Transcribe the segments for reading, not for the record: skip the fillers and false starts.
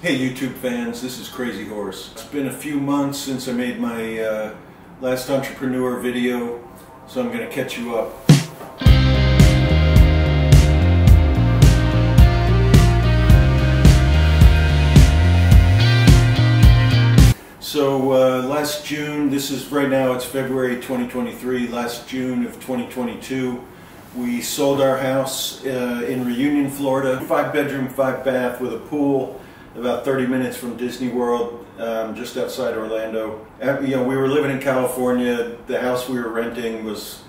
Hey YouTube fans, this is Crazy Horse. It's been a few months since I made my last entrepreneur video, so I'm going to catch you up. So last June, right now it's February 2023, last June of 2022, we sold our house in Reunion, Florida. 5-bedroom, 5-bath with a pool, about 30 minutes from Disney World, just outside Orlando. We were living in California. The house we were renting was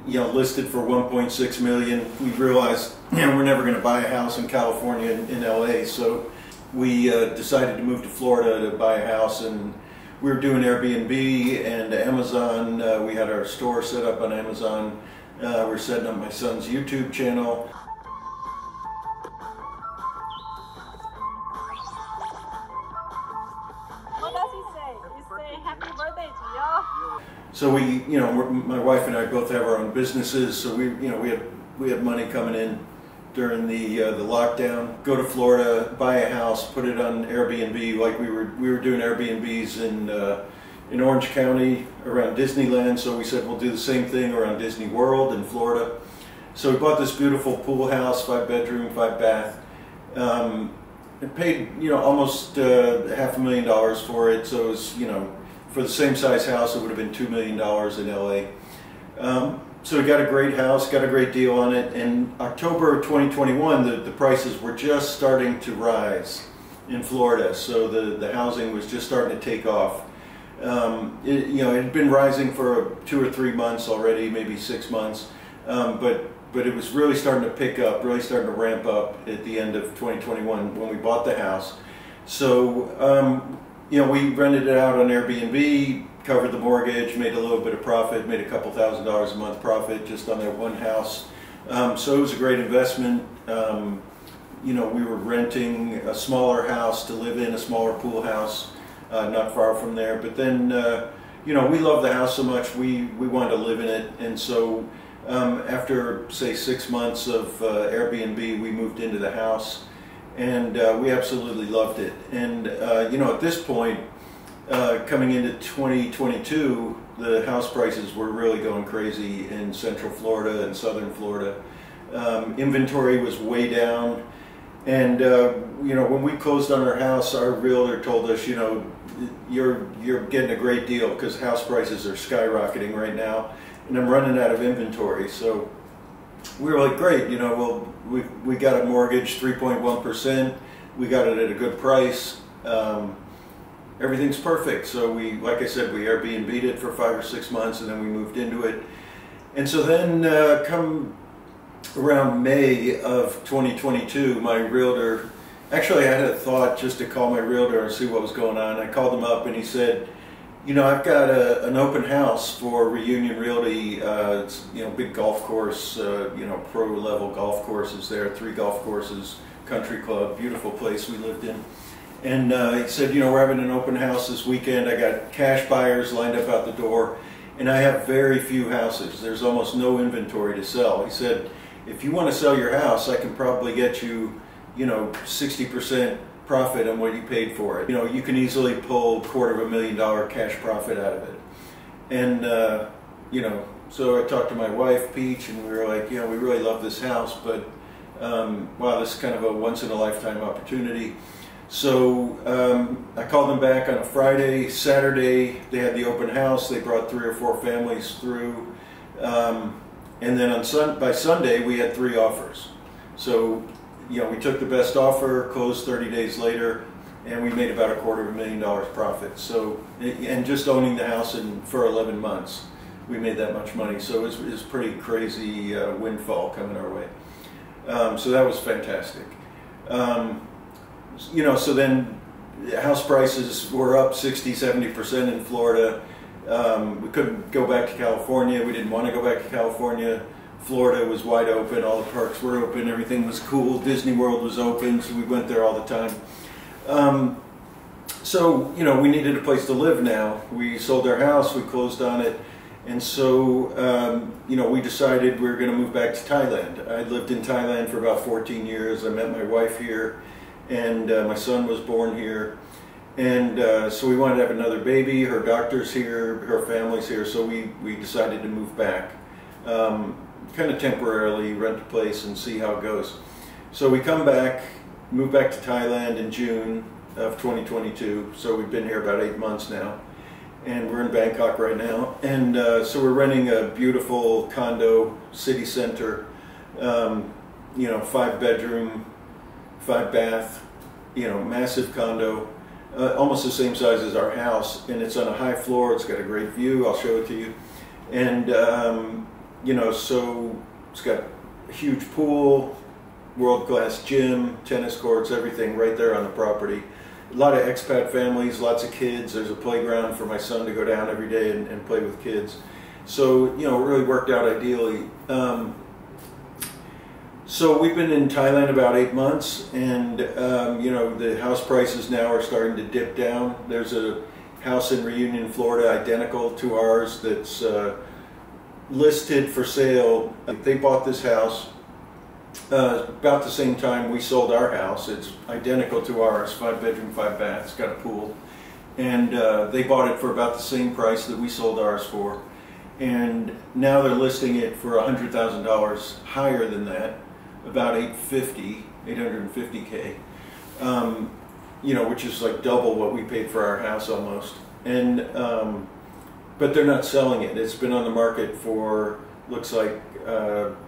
listed for $1.6 million. We realized we're never going to buy a house in California in LA, so we decided to move to Florida to buy a house, and we were doing Airbnb and Amazon. We had our store set up on Amazon. We're setting up my son's YouTube channel. What does he say? He say happy birthday to you. So my wife and I both have our own businesses, so we had money coming in during the lockdown. Go to Florida, buy a house, put it on Airbnb, like we were doing Airbnbs in Orange County around Disneyland. So we said we'll do the same thing around Disney World in Florida. So we bought this beautiful pool house, 5-bedroom, 5-bath. It paid almost $500,000 for it. So it was for the same size house it would have been $2 million in LA. So we got a great house, got a great deal on it. In October of 2021, the prices were just starting to rise in Florida. So the housing was just starting to take off. It had been rising for 2 or 3 months already, maybe 6 months, but it was really starting to pick up, really starting to ramp up at the end of 2021 when we bought the house. So we rented it out on Airbnb, covered the mortgage, made a little bit of profit, made a couple $1,000s a month profit just on that one house. So it was a great investment. We were renting a smaller house to live in, a smaller pool house. Not far from there, but then we loved the house so much we wanted to live in it, and so after say 6 months of Airbnb, we moved into the house, and we absolutely loved it. And at this point, coming into 2022, the house prices were really going crazy in Central Florida and Southern Florida. Inventory was way down. And when we closed on our house, our realtor told us, you're getting a great deal because house prices are skyrocketing right now, and I'm running out of inventory. So we were like, great, well, we got a mortgage, 3.1%. We got it at a good price. Everything's perfect. So like I said, we Airbnb'd it for 5 or 6 months, and then we moved into it. And so then come around May of 2022, my realtor, actually I had a thought just to call my realtor and see what was going on. I called him up and he said, I've got an open house for Reunion Realty. It's big golf course, pro level golf courses there, 3 golf courses, country club, beautiful place we lived in. And he said, we're having an open house this weekend. I got cash buyers lined up out the door, and I have very few houses. There's almost no inventory to sell. He said, if you want to sell your house, I can probably get you, 60% profit on what you paid for it. You can easily pull $250,000 cash profit out of it. And, so I talked to my wife, Peach, and we were like, we really love this house, but, wow, this is kind of a once-in-a-lifetime opportunity. So I called them back on a Friday. Saturday, they had the open house. They brought 3 or 4 families through. And then by Sunday, we had 3 offers. So, we took the best offer, closed 30 days later, and we made about $250,000 profit. So, and just owning the house for 11 months, we made that much money. So it was pretty crazy windfall coming our way. So that was fantastic. So then house prices were up 60–70% in Florida. We couldn't go back to California. We didn't want to go back to California. Florida was wide open. All the parks were open. Everything was cool. Disney World was open, so we went there all the time. So, we needed a place to live now. We sold our house. We closed on it. And so, we decided we were going to move back to Thailand. I lived in Thailand for about 14 years. I met my wife here. and my son was born here. And so we wanted to have another baby. Her doctor's here, her family's here, so we decided to move back. Kind of temporarily, rent a place and see how it goes. So we come back, move back to Thailand in June of 2022. So we've been here about 8 months now. And we're in Bangkok right now. And so we're renting a beautiful condo, city center, 5-bedroom, 5-bath, massive condo. Almost the same size as our house, and it's on a high floor. It's got a great view. I'll show it to you. And so it's got a huge pool, world-class gym, tennis courts, everything right there on the property. A lot of expat families, lots of kids. There's a playground for my son to go down every day and play with kids. So it really worked out ideally. So we've been in Thailand about 8 months, and the house prices now are starting to dip down. There's a house in Reunion, Florida, identical to ours, that's listed for sale. They bought this house about the same time we sold our house. It's identical to ours, 5-bedroom, 5-bath. It's got a pool, and they bought it for about the same price that we sold ours for. And now they're listing it for $100,000 higher than that. About $850K, which is like double what we paid for our house almost. And but they're not selling it. It's been on the market for, looks like,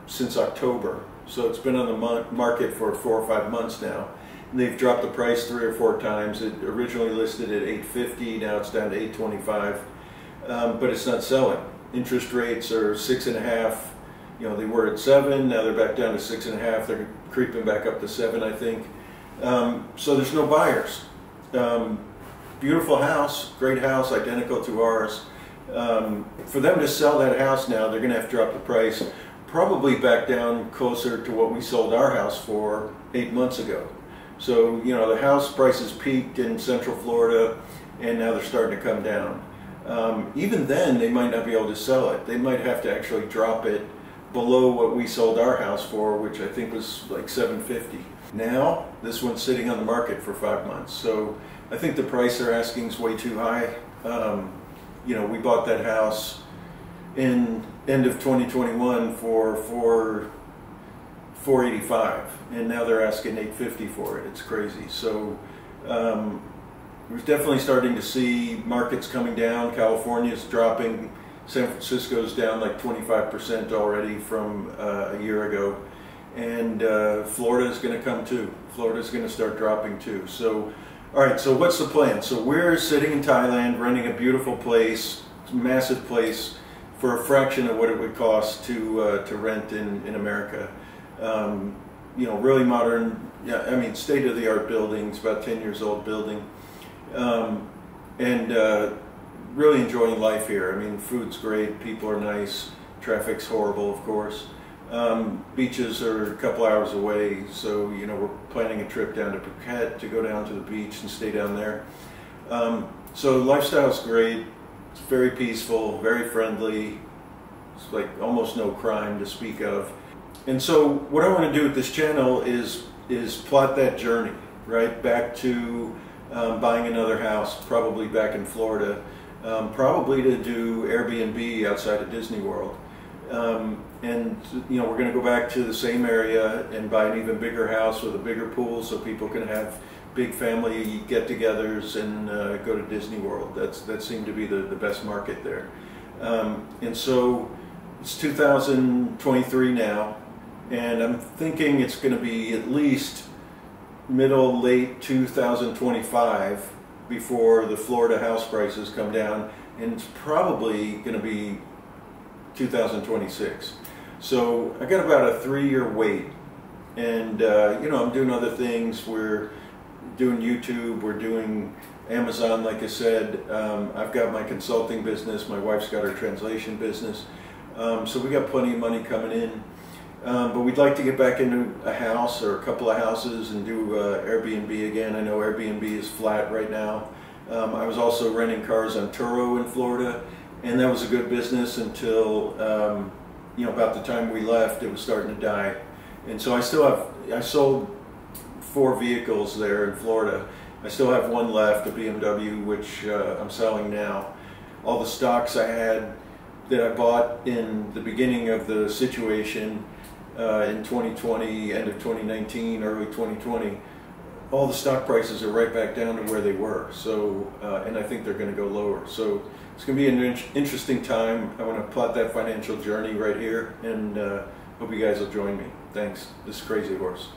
since October. So it's been on the market for 4 or 5 months now. And they've dropped the price 3 or 4 times. It originally listed at $850, now it's down to $825, but it's not selling. Interest rates are 6.5%. They were at 7, now they're back down to 6.5. They're creeping back up to 7, I think. So there's no buyers. Beautiful house, great house, identical to ours. For them to sell that house now, they're going to have to drop the price probably back down closer to what we sold our house for 8 months ago. So, the house prices peaked in Central Florida, and now they're starting to come down. Even then, they might not be able to sell it. They might have to actually drop it below what we sold our house for, which I think was like $750. Now, this one's sitting on the market for 5 months. So I think the price they're asking is way too high. We bought that house in end of 2021 for $485, and now they're asking $850 for it. It's crazy. So we're definitely starting to see markets coming down. California's dropping. San Francisco's down like 25% already from a year ago, and Florida's going to come too. Florida's going to start dropping too. So, all right. So what's the plan? So we're sitting in Thailand, renting a beautiful place, massive place, for a fraction of what it would cost to rent in America. Really modern. Yeah, I mean, state-of-the-art buildings, about 10 years old building, and really enjoying life here. I mean, food's great, people are nice, traffic's horrible, of course. Beaches are a couple hours away, so we're planning a trip down to Phuket to go down to the beach and stay down there. So lifestyle's great. It's very peaceful, very friendly. It's like almost no crime to speak of. And so what I want to do with this channel is plot that journey, right, back to buying another house, probably back in Florida. Probably to do Airbnb outside of Disney World, and we're going to go back to the same area and buy an even bigger house with a bigger pool, so people can have big family get-togethers and go to Disney World. That seemed to be the best market there. And so it's 2023 now, and I'm thinking it's going to be at least late 2025 before the Florida house prices come down, and it's probably going to be 2026. So I got about a 3-year wait, and I'm doing other things. We're doing YouTube, we're doing Amazon, like I said. I've got my consulting business, my wife's got her translation business, so we got plenty of money coming in. But we'd like to get back into a house or a couple of houses and do Airbnb again. I know Airbnb is flat right now. I was also renting cars on Turo in Florida, and that was a good business until about the time we left, it was starting to die. And so I sold 4 vehicles there in Florida. I still have one left, a BMW, which I'm selling now. All the stocks I had that I bought in the beginning of the situation in 2020, end of 2019, early 2020, all the stock prices are right back down to where they were. So, and I think they're going to go lower. So it's going to be an interesting time. I want to plot that financial journey right here, and hope you guys will join me. Thanks. This is Crazy Horse.